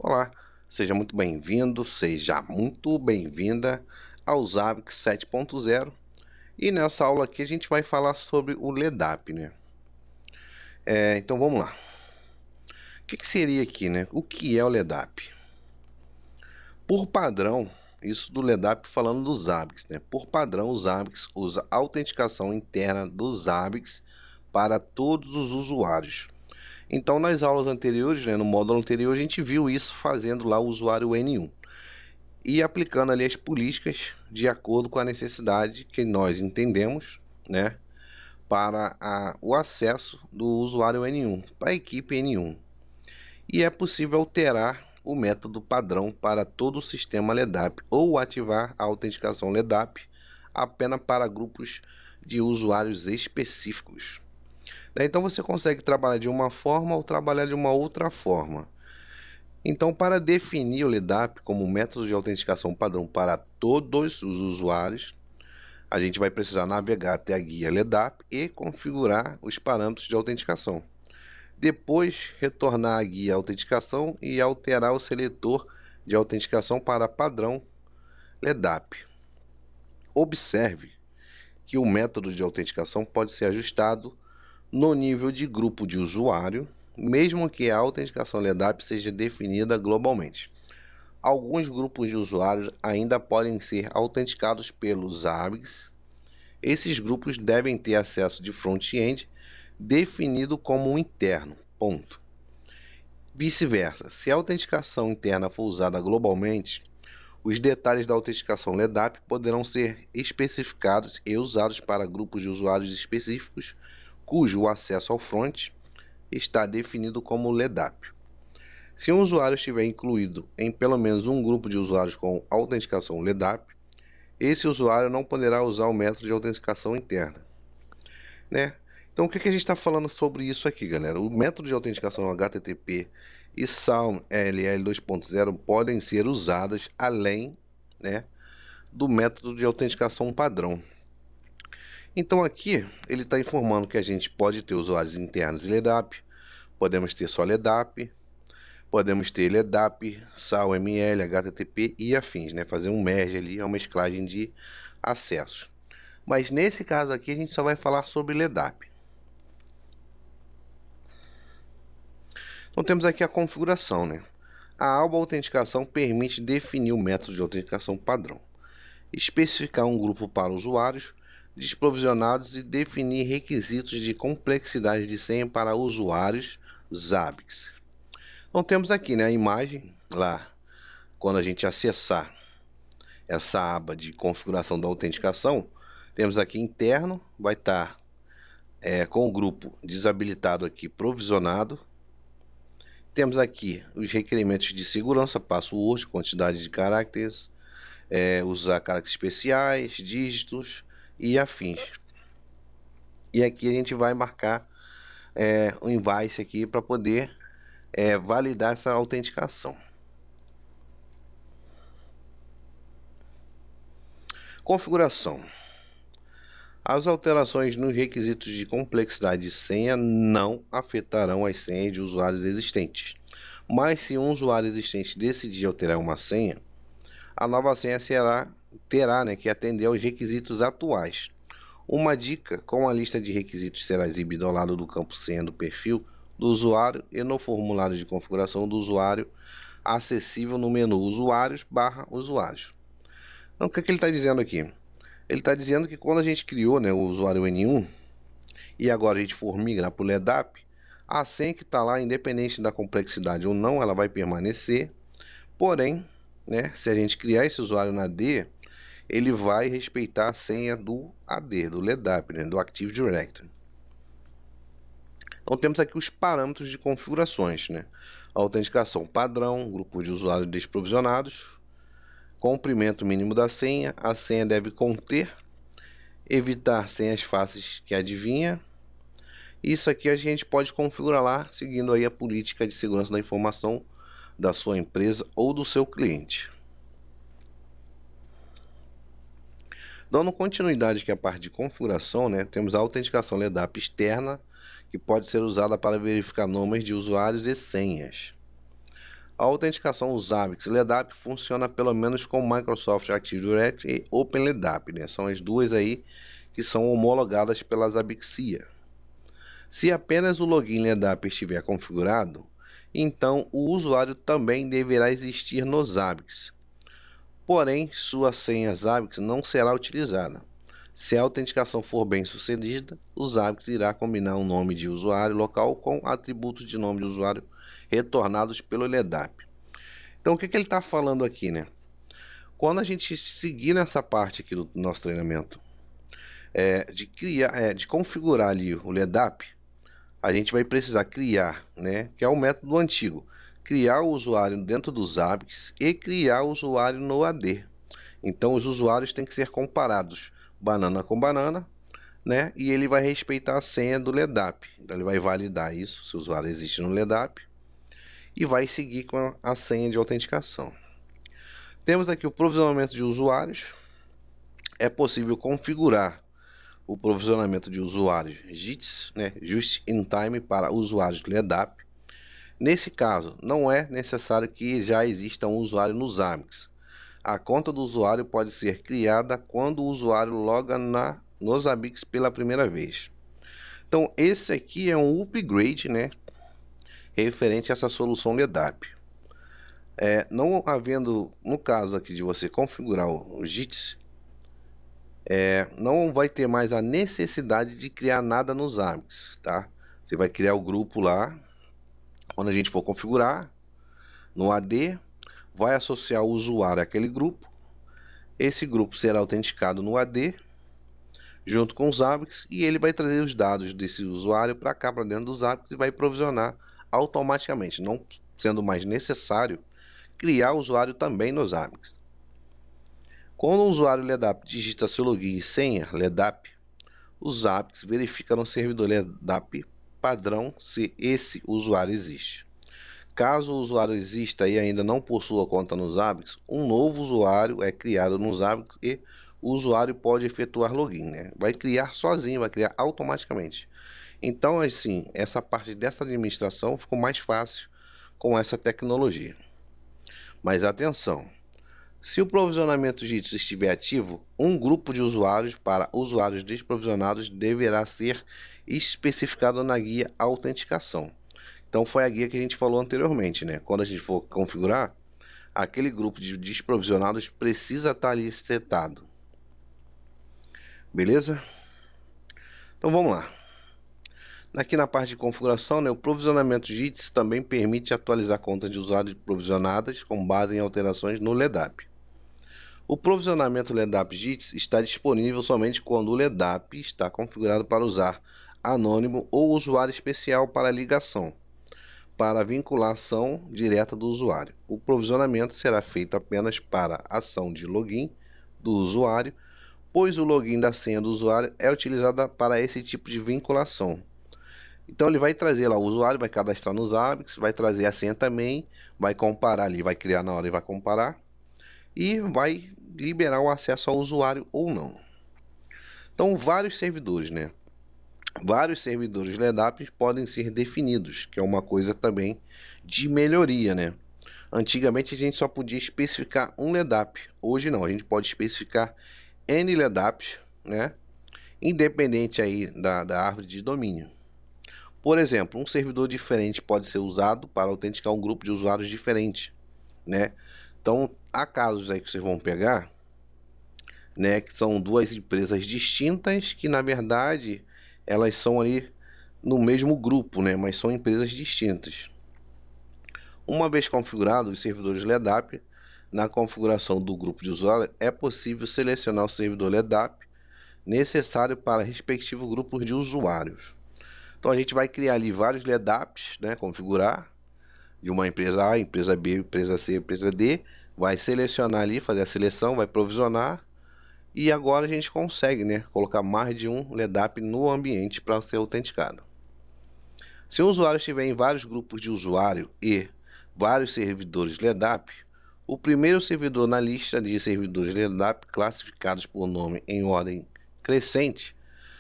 Olá, seja muito bem-vindo, seja muito bem-vinda ao Zabbix 7.0 e nessa aula aqui a gente vai falar sobre o LEDAP, né? Então vamos lá. O que seria aqui, né? O que é o LEDAP? Por padrão, isso do LEDAP falando do Zabbix, né? Por padrão, o Zabbix usa a autenticação interna do Zabbix para todos os usuários. Então, nas aulas anteriores, né, no módulo anterior, a gente viu isso fazendo lá o usuário N1 e aplicando ali as políticas de acordo com a necessidade que nós entendemos, né, para o acesso do usuário N1, para a equipe N1. E é possível alterar o método padrão para todo o sistema LEDAP ou ativar a autenticação LEDAP apenas para grupos de usuários específicos. Então você consegue trabalhar de uma forma ou trabalhar de uma outra forma. Então, para definir o LEDAP como método de autenticação padrão para todos os usuários, a gente vai precisar navegar até a guia LEDAP e configurar os parâmetros de autenticação. Depois, retornar à guia autenticação e alterar o seletor de autenticação para padrão LEDAP. Observe que o método de autenticação pode ser ajustado no nível de grupo de usuário, mesmo que a autenticação LEDAP seja definida globalmente. Alguns grupos de usuários ainda podem ser autenticados pelos Zabbix. Esses grupos devem ter acesso de front-end definido como interno, ponto. Vice-versa, se a autenticação interna for usada globalmente, os detalhes da autenticação LEDAP poderão ser especificados e usados para grupos de usuários específicos cujo acesso ao front está definido como LEDAP. Se um usuário estiver incluído em pelo menos um grupo de usuários com autenticação LEDAP, esse usuário não poderá usar o método de autenticação interna, né? Então, o que a gente está falando sobre isso aqui, galera? O método de autenticação HTTP e SAML 2.0 podem ser usadas além, né, do método de autenticação padrão. Então, aqui ele está informando que a gente pode ter usuários internos e LEDAP, podemos ter só LEDAP, podemos ter LEDAP, SAML, HTTP e afins, né? Fazer um merge ali, uma mesclagem de acessos. Mas nesse caso aqui a gente só vai falar sobre LEDAP. Então temos aqui a configuração, né? A aba autenticação permite definir o método de autenticação padrão, especificar um grupo para usuários desprovisionados e definir requisitos de complexidade de senha para usuários Zabbix. Então temos aqui, né, a imagem lá, quando a gente acessar essa aba de configuração da autenticação, temos aqui interno, vai estar com o grupo desabilitado aqui, provisionado. Temos aqui os requerimentos de segurança, password, quantidade de caracteres, usar caracteres especiais, dígitos e afins. E aqui a gente vai marcar um invoice aqui para poder validar essa autenticação. Configuração. As alterações nos requisitos de complexidade de senha não afetarão as senhas de usuários existentes. Mas se um usuário existente decidir alterar uma senha, a nova senha terá, né, que atender aos requisitos atuais. Uma dica: com a lista de requisitos será exibida ao lado do campo senha do perfil do usuário e no formulário de configuração do usuário, acessível no menu usuários/usuários. Então, o que ele está dizendo aqui? Ele está dizendo que quando a gente criou, né, o usuário N1 e agora a gente for migrar para o LEDAP, a senha que está lá, independente da complexidade ou não, ela vai permanecer. Porém, né, se a gente criar esse usuário na D, ele vai respeitar a senha do AD, do LEDAP, né, do Active Directory. Então temos aqui os parâmetros de configurações, né? Autenticação padrão, grupo de usuários desprovisionados, comprimento mínimo da senha, a senha deve conter, evitar senhas fáceis que adivinha. Isso aqui a gente pode configurar lá, seguindo aí a política de segurança da informação da sua empresa ou do seu cliente. Dando continuidade aqui à parte de configuração, né, temos a autenticação LEDAP externa, que pode ser usada para verificar nomes de usuários e senhas. A autenticação Zabbix e LDAP funciona pelo menos com Microsoft Active Directory e OpenLDAP, né? São as duas aí que são homologadas pela Zabbixia. Se apenas o login LDAP estiver configurado, então o usuário também deverá existir no Zabbix. Porém, sua senha Zabbix não será utilizada. Se a autenticação for bem sucedida, o Zabbix irá combinar um nome de usuário local com atributos de nome de usuário retornados pelo LDAP. Então, o que ele está falando aqui, né? Quando a gente seguir nessa parte aqui do nosso treinamento, de configurar ali o LDAP, a gente vai precisar criar, né? Que é o método antigo, criar o usuário dentro do Zabbix e criar o usuário no AD. Então, os usuários têm que ser comparados banana com banana, né? E ele vai respeitar a senha do LDAP. Então, ele vai validar isso, se o usuário existe no LDAP, e vai seguir com a senha de autenticação. Temos aqui o provisionamento de usuários. É possível configurar o provisionamento de usuários JITs, né, Just in Time, para usuários do LDAP. Nesse caso, não é necessário que já exista um usuário no Zabbix. A conta do usuário pode ser criada quando o usuário loga no Zabbix pela primeira vez. Então, esse aqui é um upgrade, né, referente a essa solução LDAP. Não havendo, no caso aqui de você configurar o JITs, não vai ter mais a necessidade de criar nada no Zabbix, tá? Você vai criar o grupo lá, quando a gente for configurar, no AD, vai associar o usuário àquele grupo, esse grupo será autenticado no AD, junto com o Zabbix, e ele vai trazer os dados desse usuário para cá, para dentro do Zabbix, e vai provisionar automaticamente, não sendo mais necessário criar o usuário também no Zabbix. Quando o usuário LDAP digita seu login e senha LDAP, o Zabbix verifica no servidor LDAP padrão se esse usuário existe. Caso o usuário exista e ainda não possua conta no Zabbix, um novo usuário é criado no Zabbix e o usuário pode efetuar login, né? Vai criar sozinho, vai criar automaticamente. Então, assim, essa parte dessa administração ficou mais fácil com essa tecnologia. Mas atenção! Se o provisionamento JITs estiver ativo, um grupo de usuários para usuários desprovisionados deverá ser especificado na guia autenticação. Então foi a guia que a gente falou anteriormente, né? Quando a gente for configurar, aquele grupo de desprovisionados precisa estar ali setado. Beleza? Então vamos lá. Aqui na parte de configuração, né, o provisionamento JITs também permite atualizar contas de usuários provisionadas com base em alterações no LDAP. O provisionamento LDAP JITs está disponível somente quando o LDAP está configurado para usar anônimo ou usuário especial para ligação, para vinculação direta do usuário. O provisionamento será feito apenas para a ação de login do usuário, pois o login da senha do usuário é utilizada para esse tipo de vinculação. Então ele vai trazer lá o usuário, vai cadastrar no Zabbix, vai trazer a senha também, vai comparar ali, vai criar na hora e vai comparar, e vai liberar o acesso ao usuário ou não. Então, vários servidores, né? Vários servidores LDAP podem ser definidos, que é uma coisa também de melhoria, né? Antigamente a gente só podia especificar um LDAP. Hoje não, a gente pode especificar N LDAPs, né? Independente aí da árvore de domínio. Por exemplo, um servidor diferente pode ser usado para autenticar um grupo de usuários diferente, né? Então, há casos aí que vocês vão pegar, né, que são duas empresas distintas que, na verdade, elas são ali no mesmo grupo, né, mas são empresas distintas. Uma vez configurados os servidores LDAP, na configuração do grupo de usuário, é possível selecionar o servidor LDAP necessário para respectivo grupo de usuários. Então, a gente vai criar ali vários LDAPs, né, configurar, de uma empresa A, empresa B, empresa C, empresa D, vai selecionar ali, fazer a seleção, vai provisionar, e agora a gente consegue, né, colocar mais de um LDAP no ambiente para ser autenticado. Se o usuário estiver em vários grupos de usuário e vários servidores LDAP, o primeiro servidor na lista de servidores LDAP classificados por nome em ordem crescente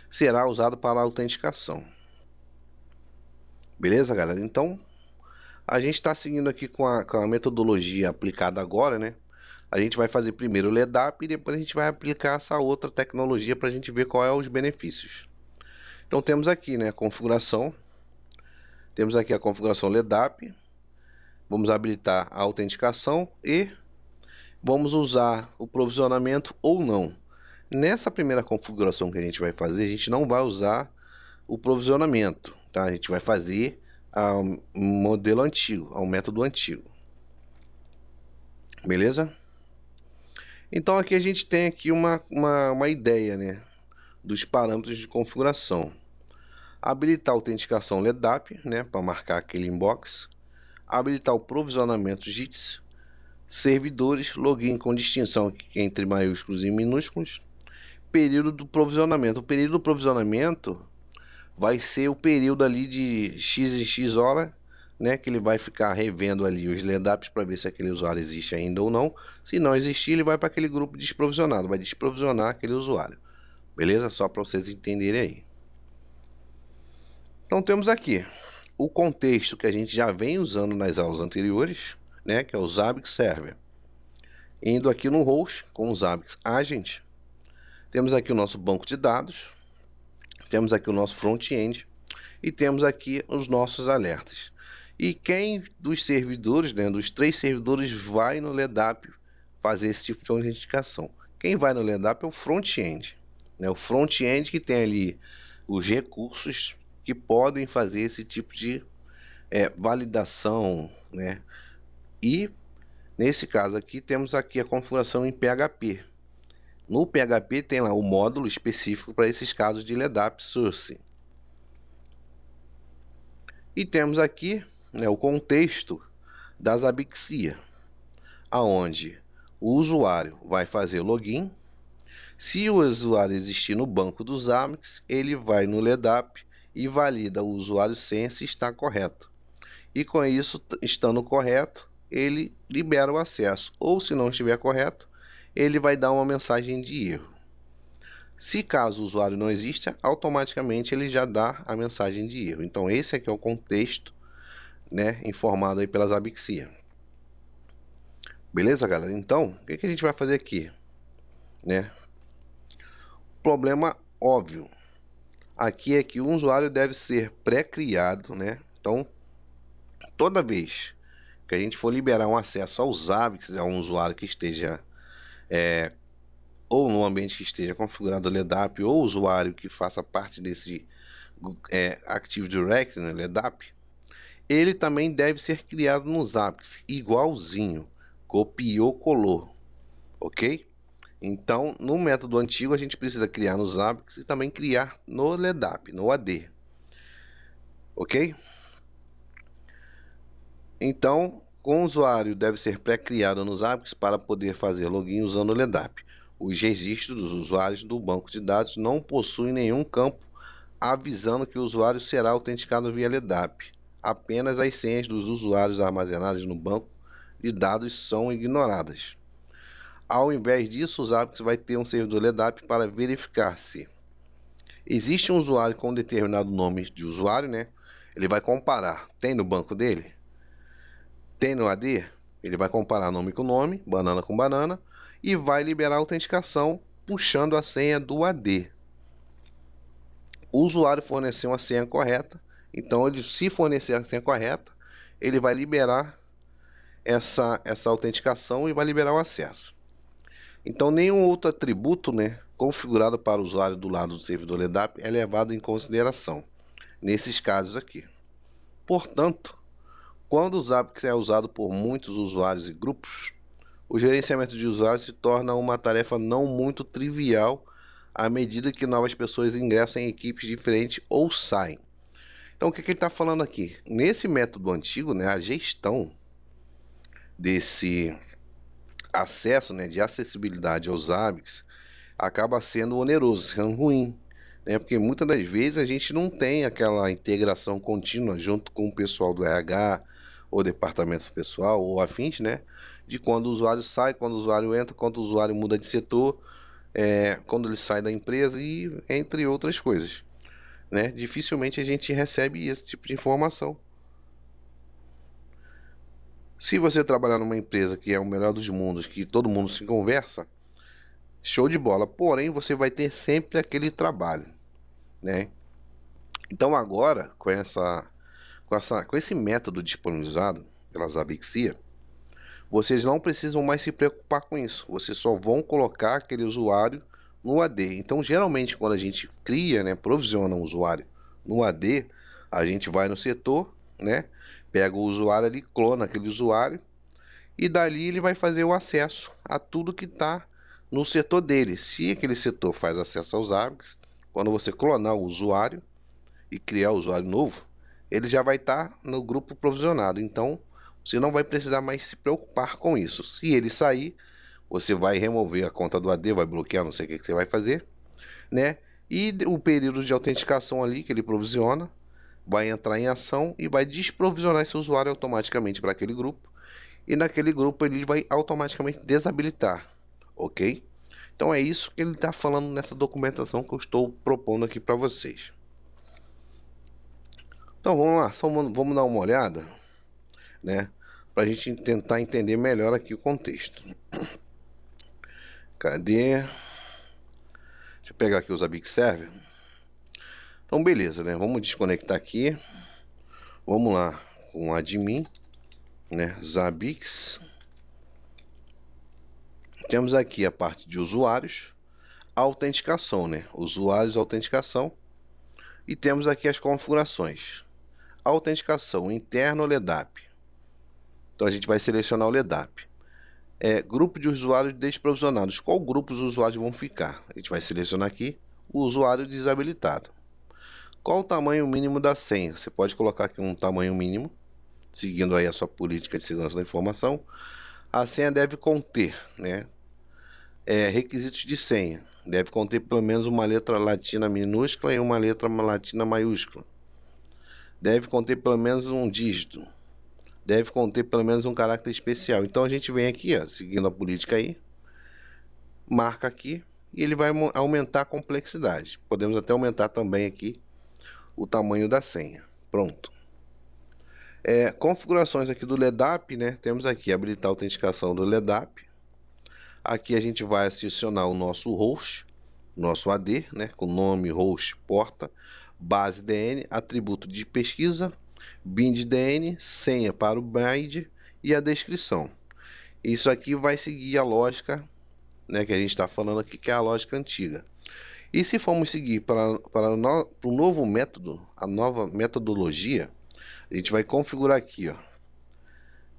será usado para a autenticação. Beleza, galera? Então, A gente está seguindo aqui com a metodologia aplicada agora, né? A gente vai fazer primeiro o LEDAP e depois a gente vai aplicar essa outra tecnologia para a gente ver qual é os benefícios. Então temos aqui, né, a configuração. Temos aqui a configuração LEDAP. Vamos habilitar a autenticação e vamos usar o provisionamento ou não. Nessa primeira configuração que a gente vai fazer, a gente não vai usar o provisionamento, tá? A gente vai fazer ao modelo antigo, ao método antigo. Beleza? Então aqui a gente tem aqui uma ideia, né, dos parâmetros de configuração. Habilitar a autenticação LEDAP, né, para marcar aquele inbox. Habilitar o provisionamento JITs. Servidores, login com distinção entre maiúsculos e minúsculos. Período do provisionamento. O período do provisionamento vai ser o período ali de x em x hora, né, que ele vai ficar revendo ali os LEDAPs para ver se aquele usuário existe ainda ou não. Se não existir, ele vai para aquele grupo desprovisionado, vai desprovisionar aquele usuário. Beleza? Só para vocês entenderem aí. Então temos aqui o contexto que a gente já vem usando nas aulas anteriores, né, que é o Zabbix Server. Indo aqui no host com o Zabbix Agent, temos aqui o nosso banco de dados, temos aqui o nosso front-end e temos aqui os nossos alertas. E quem dos servidores, né, dos 3 servidores, vai no LEDAP fazer esse tipo de autenticação? Quem vai no LEDAP é o front-end, né? O front-end que tem ali os recursos que podem fazer esse tipo de validação, né? E nesse caso aqui temos aqui a configuração em PHP. No PHP tem lá o módulo específico para esses casos de LEDAP source. E temos aqui, né, o contexto da Zabbixia, aonde o usuário vai fazer login. Se o usuário existir no banco do Zabbix, ele vai no LEDAP e valida o usuário senha se está correto. E com isso, estando correto, ele libera o acesso. Ou se não estiver correto, ele vai dar uma mensagem de erro. Se caso o usuário não exista, automaticamente ele já dá a mensagem de erro. Então esse aqui é o contexto, né, informado aí pela Zabbixia. Beleza, galera? Então, o que a gente vai fazer aqui, né? Problema óbvio. Aqui é que o usuário deve ser pré-criado, né? Então, toda vez que a gente for liberar um acesso ao Zabbix a um usuário que esteja ou no ambiente que esteja configurado o LEDAP, ou usuário que faça parte desse Active Directory, né, LEDAP, ele também deve ser criado no Zabbix, igualzinho, copiou, colou, ok? Então, no método antigo, a gente precisa criar no Zabbix e também criar no LEDAP, no AD, ok? Então, com o usuário deve ser pré-criado no Zabbix para poder fazer login usando o LEDAP. Os registros dos usuários do banco de dados não possuem nenhum campo avisando que o usuário será autenticado via LEDAP. Apenas as senhas dos usuários armazenadas no banco de dados são ignoradas. Ao invés disso, o Zabbix vai ter um servidor LEDAP para verificar se existe um usuário com um determinado nome de usuário, né? Ele vai comparar. Tem no banco dele? Tem no AD? Ele vai comparar nome com nome, banana com banana, e vai liberar a autenticação puxando a senha do AD. O usuário forneceu uma senha correta, então ele, se fornecer a senha correta, ele vai liberar essa autenticação e vai liberar o acesso. Então nenhum outro atributo, né, configurado para o usuário do lado do servidor LEDAP é levado em consideração nesses casos aqui. Portanto, quando o Zabbix é usado por muitos usuários e grupos, o gerenciamento de usuários se torna uma tarefa não muito trivial à medida que novas pessoas ingressam em equipes diferentes ou saem. Então, o que ele está falando aqui? Nesse método antigo, né, a gestão desse acesso, né, de acessibilidade aos Zabbix acaba sendo oneroso, sendo ruim, né, porque muitas das vezes a gente não tem aquela integração contínua junto com o pessoal do RH, ou departamento pessoal, ou afins, né, de quando o usuário sai, quando o usuário entra, quando o usuário muda de setor, quando ele sai da empresa e entre outras coisas, né? Dificilmente a gente recebe esse tipo de informação. Se você trabalhar numa empresa que é o melhor dos mundos, que todo mundo se conversa, show de bola. Porém, você vai ter sempre aquele trabalho, né? Então agora, com esse método disponibilizado pela Zabbixia, vocês não precisam mais se preocupar com isso. Vocês só vão colocar aquele usuário no AD. Então, geralmente, quando a gente cria, né, provisiona um usuário no AD, a gente vai no setor, né, pega o usuário ali, clona aquele usuário e dali ele vai fazer o acesso a tudo que está no setor dele. Se aquele setor faz acesso aos ABICs, quando você clonar o usuário e criar o usuário novo, ele já vai estar no grupo provisionado. Então, você não vai precisar mais se preocupar com isso. Se ele sair, você vai remover a conta do AD, vai bloquear, não sei o que você vai fazer, né? E o período de autenticação ali que ele provisiona vai entrar em ação e vai desprovisionar esse usuário automaticamente para aquele grupo. E naquele grupo ele vai automaticamente desabilitar, ok? Então é isso que ele está falando nessa documentação que eu estou propondo aqui para vocês. Então vamos lá, vamos dar uma olhada, né? Para a gente tentar entender melhor aqui o contexto. Cadê? Deixa eu pegar aqui o Zabbix Server. Então beleza, né? Vamos desconectar aqui. Vamos lá com admin, né? Zabbix. Temos aqui a parte de usuários, autenticação, né? Usuários, autenticação. E temos aqui as configurações. Autenticação interno LEDAP. Então a gente vai selecionar o LEDAP. Grupo de usuários desprovisionados. Qual grupo os usuários vão ficar? A gente vai selecionar aqui o usuário desabilitado. Qual o tamanho mínimo da senha? Você pode colocar aqui um tamanho mínimo, seguindo aí a sua política de segurança da informação. A senha deve conter, né? Requisitos de senha. Deve conter pelo menos uma letra latina minúscula e uma letra latina maiúscula. Deve conter pelo menos um dígito. Deve conter pelo menos um caráter especial. Então a gente vem aqui, ó, seguindo a política aí, marca aqui e ele vai aumentar a complexidade. Podemos até aumentar também aqui o tamanho da senha. Pronto. Configurações aqui do LEDAP, né? Temos aqui habilitar a autenticação do LEDAP. Aqui a gente vai adicionar o nosso host, nosso AD, né? Com nome, host, porta, base DN, atributo de pesquisa, bind DN, senha para o bind e a descrição. Isso aqui vai seguir a lógica, né, que a gente está falando aqui, que é a lógica antiga. E se formos seguir para o novo método, a nova metodologia, a gente vai configurar aqui, ó,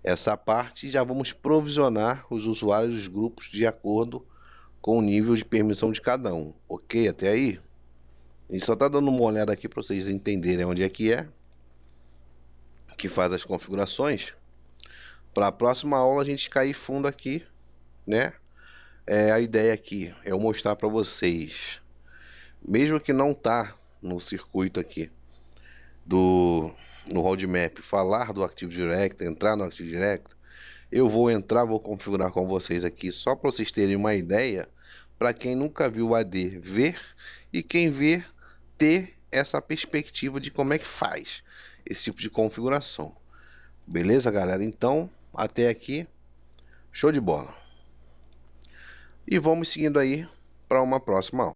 essa parte e já vamos provisionar os usuários dos grupos de acordo com o nível de permissão de cada um. Ok até aí? A gente só está dando uma olhada aqui para vocês entenderem onde é que faz as configurações. Para a próxima aula a gente cair fundo aqui, né? A ideia aqui é eu mostrar para vocês, mesmo que não tá no circuito aqui no roadmap, falar do Active Directory, entrar no Active Directory, eu vou entrar, vou configurar com vocês aqui só para vocês terem uma ideia, para quem nunca viu o AD ver e quem ver ter essa perspectiva de como é que faz esse tipo de configuração. Beleza, galera? Então, até aqui, show de bola. E vamos seguindo aí para uma próxima aula.